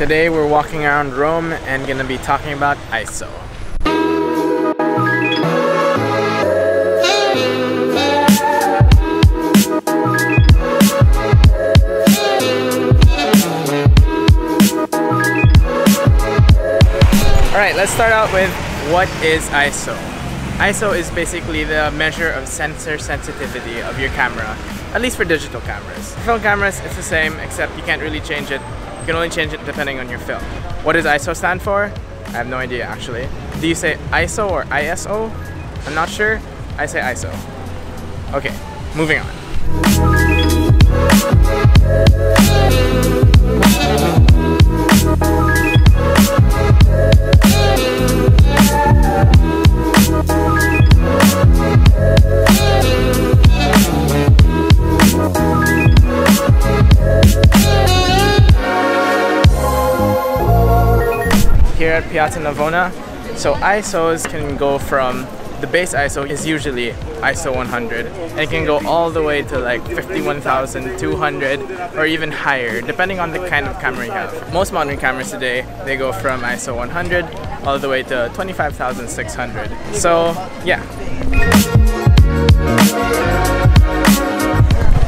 Today we're walking around Rome and gonna be talking about ISO. Alright, let's start out with what is ISO. ISO is basically the measure of sensor sensitivity of your camera, at least for digital cameras. For film cameras, it's the same, except you can't really change it. You can only change it depending on your film. What does ISO stand for? I have no idea actually. Do you say ISO or ISO? I'm not sure. I say ISO. Okay, moving on. Here at Piazza Navona, so ISOs can go from, the base ISO is usually ISO 100 and it can go all the way to like 51,200 or even higher depending on the kind of camera you have. Most modern cameras today, they go from ISO 100 all the way to 25,600. So yeah.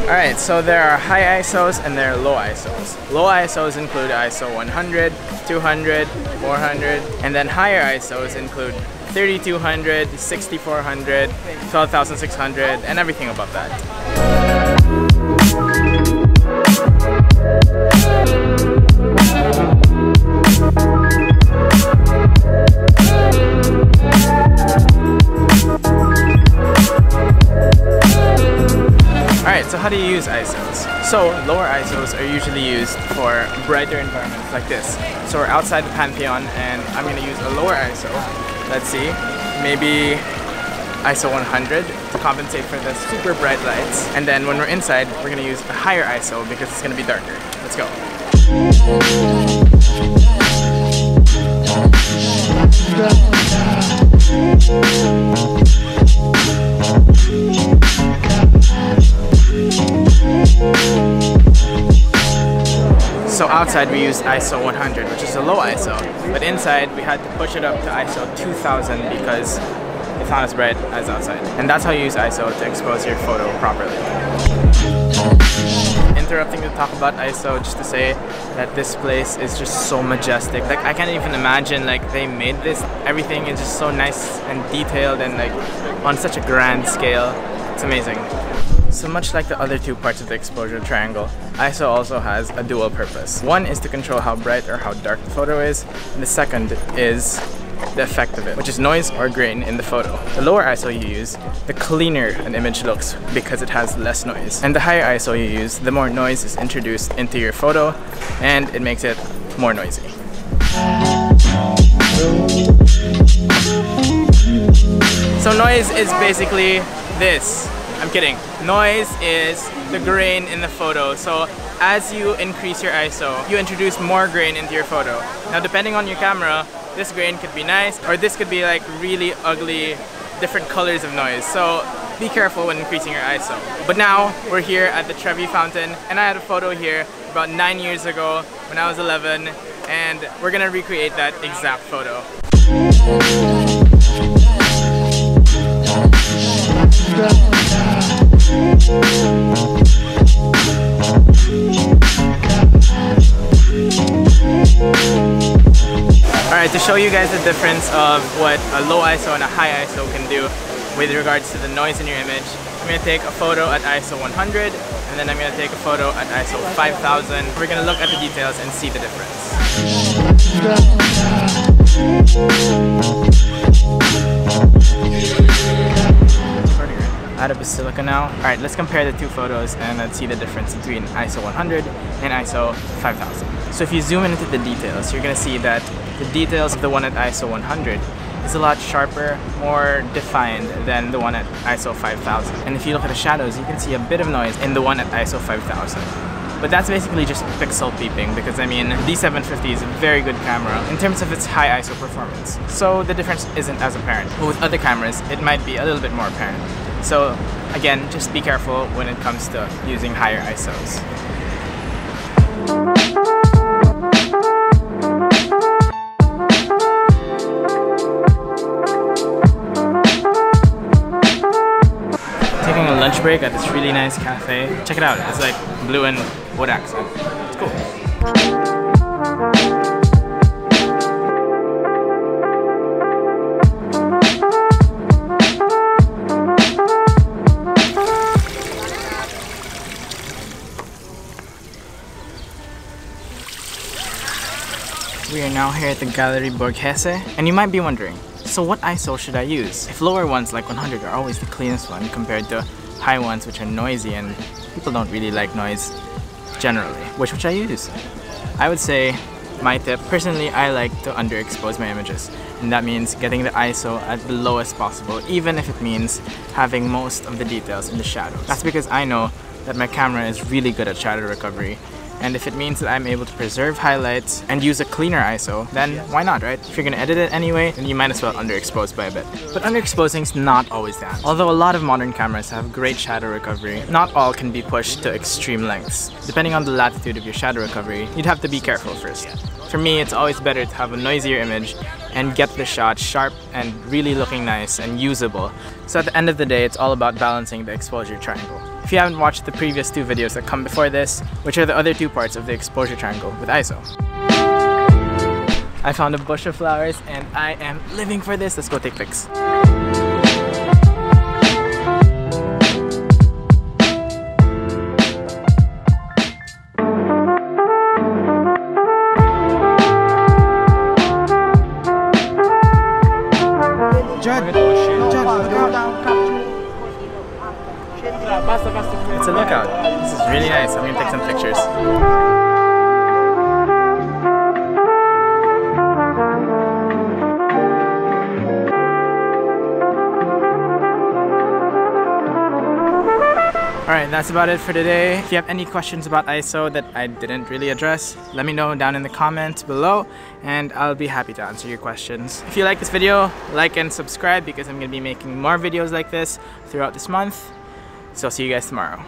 Alright, so there are high ISOs and there are low ISOs. Low ISOs include ISO 100, 200, 400, and then higher ISOs include 3200, 6400, 12,600, and everything above that. Alright, so how do you use ISOs? So, lower ISOs are usually used for brighter environments like this. So we're outside the Pantheon and I'm going to use a lower ISO. Let's see, maybe ISO 100 to compensate for the super bright lights. And then when we're inside, we're going to use a higher ISO because it's going to be darker. Let's go. So outside we used ISO 100, which is a low ISO, but inside we had to push it up to ISO 2000 because it's not as bright as outside. And that's how you use ISO to expose your photo properly. Interrupting to talk about ISO just to say that this place is just so majestic. Like I can't even imagine like they made this. Everything is just so nice and detailed and like on such a grand scale. It's amazing. So much like the other two parts of the exposure triangle, ISO also has a dual purpose. One is to control how bright or how dark the photo is, and the second is the effect of it, which is noise or grain in the photo. The lower ISO you use, the cleaner an image looks because it has less noise. And the higher ISO you use, the more noise is introduced into your photo and it makes it more noisy. So noise is basically this. I'm kidding. Noise is the grain in the photo. So as you increase your ISO, you introduce more grain into your photo. Now depending on your camera, this grain could be nice or this could be like really ugly, different colors of noise. So be careful when increasing your ISO. But now we're here at the Trevi Fountain and I had a photo here about 9 years ago when I was 11 and we're gonna recreate that exact photo. Alright, to show you guys the difference of what a low ISO and a high ISO can do with regards to the noise in your image, I'm going to take a photo at ISO 100 and then I'm going to take a photo at ISO 5000. We're going to look at the details and see the difference. Out of Basilica now. Alright, let's compare the two photos and let's see the difference between ISO 100 and ISO 5000. So if you zoom into the details, you're going to see that the details of the one at ISO 100 is a lot sharper, more defined than the one at ISO 5000. And if you look at the shadows, you can see a bit of noise in the one at ISO 5000. But that's basically just pixel peeping because I mean, D750 is a very good camera in terms of its high ISO performance. So the difference isn't as apparent. But with other cameras, it might be a little bit more apparent. So again, just be careful when it comes to using higher ISOs. here, got this really nice cafe. Check it out, it's like blue and wood accent. It's cool. We are now here at the Gallery Borghese, and you might be wondering, so what ISO should I use? If lower ones like 100 are always the cleanest one compared to high ones which are noisy and people don't really like noise generally, which I use? I would say, my tip, personally I like to underexpose my images, and that means getting the ISO at the lowest possible, even if it means having most of the details in the shadows. That's because I know that my camera is really good at shadow recovery, and if it means that I'm able to preserve highlights and use a cleaner ISO, then why not, right? If you're gonna edit it anyway, then you might as well underexpose by a bit. But underexposing is not always that. Although a lot of modern cameras have great shadow recovery, not all can be pushed to extreme lengths. Depending on the latitude of your shadow recovery, you'd have to be careful first. For me, it's always better to have a noisier image and get the shot sharp and really looking nice and usable. So at the end of the day, it's all about balancing the exposure triangle. If you haven't watched the previous two videos that come before this, which are the other two parts of the exposure triangle with ISO. I found a bush of flowers and I am living for this. Let's go take pics. It's a lookout. This is really nice. I'm gonna take some pictures. Alright, that's about it for today. If you have any questions about ISO that I didn't really address, let me know down in the comments below and I'll be happy to answer your questions. If you like this video, like and subscribe because I'm going to be making more videos like this throughout this month. So I'll see you guys tomorrow.